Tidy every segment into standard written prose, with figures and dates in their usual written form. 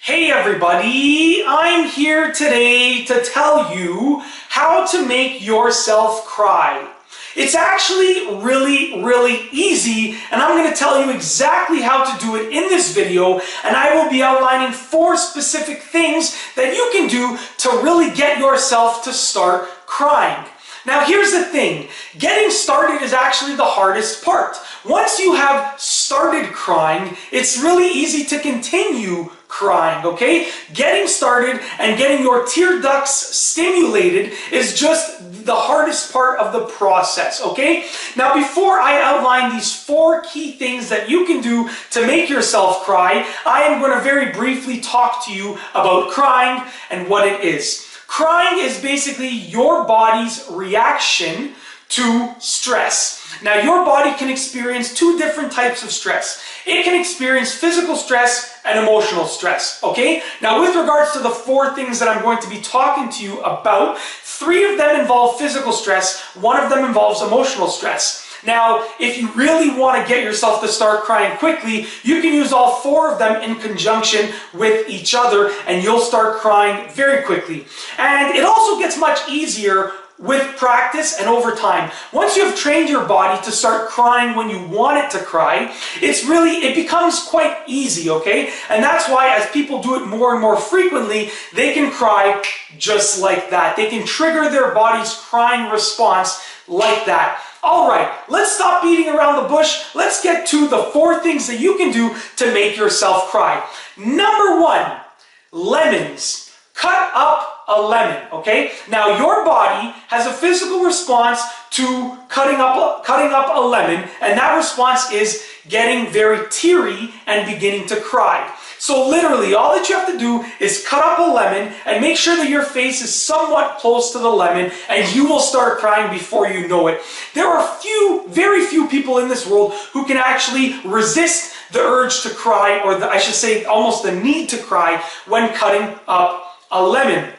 Hey everybody, I'm here today to tell you how to make yourself cry. It's actually really easy, and I'm going to tell you exactly how to do it in this video, and I will be outlining 4 specific things that you can do to really get yourself to start crying. Now here's the thing, getting started is actually the hardest part. Once you have started crying, it's really easy to continue crying, okay? Getting started and getting your tear ducts stimulated is just the hardest part of the process, okay? Now before I outline these 4 key things that you can do to make yourself cry, I am going to very briefly talk to you about crying and what it is. Crying is basically your body's reaction to stress. Now your body can experience 2 different types of stress. It can experience physical stress and emotional stress, okay? Now with regards to the 4 things that I'm going to be talking to you about, 3 of them involve physical stress, 1 of them involves emotional stress. Now, if you really want to get yourself to start crying quickly, you can use all 4 of them in conjunction with each other and you'll start crying very quickly. And it also gets much easier with practice and over time. Once you have trained your body to start crying when you want it to cry, it becomes quite easy, okay? And that's why as people do it more and more frequently, they can cry just like that. They can trigger their body's crying response like that. All right, let's stop beating around the bush. Let's get to the 4 things that you can do to make yourself cry. Number 1, lemons. Cut up a lemon, okay? Now your body has a physical response to cutting up a lemon, and that response is getting very teary and beginning to cry. So literally, all that you have to do is cut up a lemon and make sure that your face is somewhat close to the lemon, and you will start crying before you know it. There are very few people in this world who can actually resist the urge to cry, or I should say almost the need to cry when cutting up a lemon.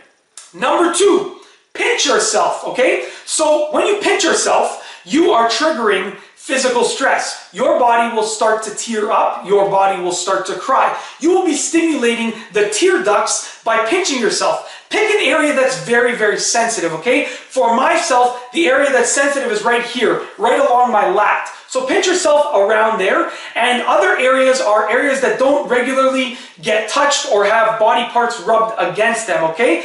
Number 2, pinch yourself, okay? So when you pinch yourself, you are triggering physical stress. Your body will start to tear up, your body will start to cry. You will be stimulating the tear ducts by pinching yourself. Pick an area that's very sensitive, okay? For myself, the area that's sensitive is right here, right along my lat. So pinch yourself around there, and other areas are areas that don't regularly get touched or have body parts rubbed against them, okay?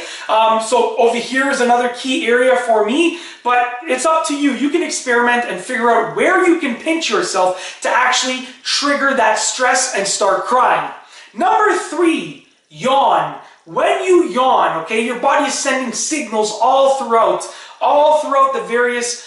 So over here is another key area for me, but it's up to you. You can experiment and figure out where you can pinch yourself to actually trigger that stress and start crying. Number 3, yawn. When you yawn, okay, your body is sending signals all throughout the various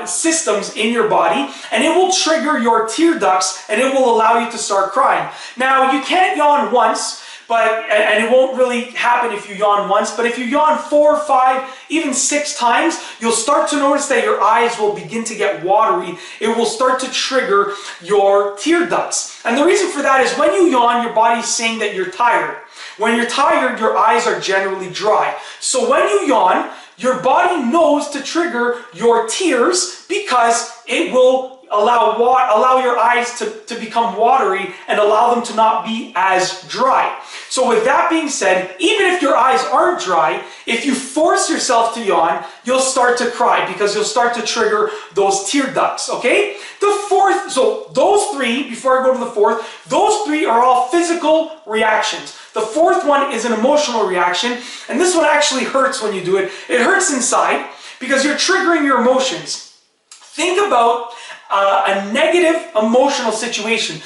systems in your body, and it will trigger your tear ducts and it will allow you to start crying. Now, you can't yawn once, and it won't really happen if you yawn once, but if you yawn 4, 5, even 6 times, you'll start to notice that your eyes will begin to get watery. It will start to trigger your tear ducts. And the reason for that is when you yawn, your body's saying that you're tired. When you're tired, your eyes are generally dry. So when you yawn, your body knows to trigger your tears because it will allow your eyes to become watery and allow them to not be as dry. So with that being said, even if your eyes aren't dry, if you force yourself to yawn, you'll start to cry because you'll start to trigger those tear ducts, okay? So those 3, before I go to the 4th, those 3 are all physical reactions. The 4th one is an emotional reaction, and this one actually hurts when you do it. It hurts inside because you're triggering your emotions. Think about a negative emotional situation.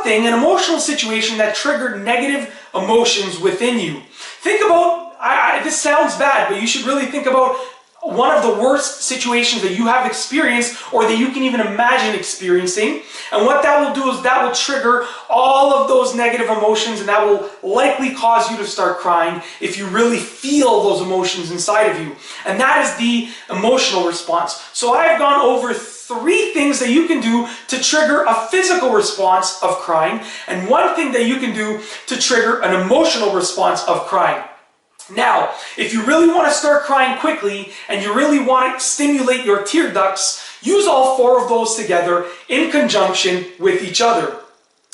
An emotional situation that triggered negative emotions within you. Think about, this sounds bad, but you should really think about one of the worst situations that you have experienced or that you can even imagine experiencing. And what that will do is that will trigger all of those negative emotions, and that will likely cause you to start crying if you really feel those emotions inside of you. And that is the emotional response. So I've gone over 3 things that you can do to trigger a physical response of crying, and 1 thing that you can do to trigger an emotional response of crying. Now, if you really want to start crying quickly and you really want to stimulate your tear ducts, use all 4 of those together in conjunction with each other.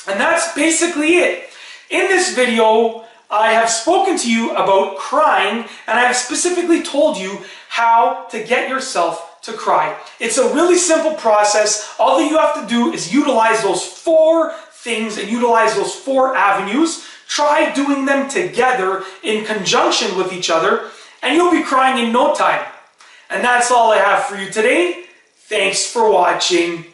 And that's basically it. In this video, I have spoken to you about crying, and I have specifically told you how to get yourself to cry. It's a really simple process. All that you have to do is utilize those 4 things and utilize those 4 avenues. Try doing them together in conjunction with each other, and you'll be crying in no time. And that's all I have for you today. Thanks for watching.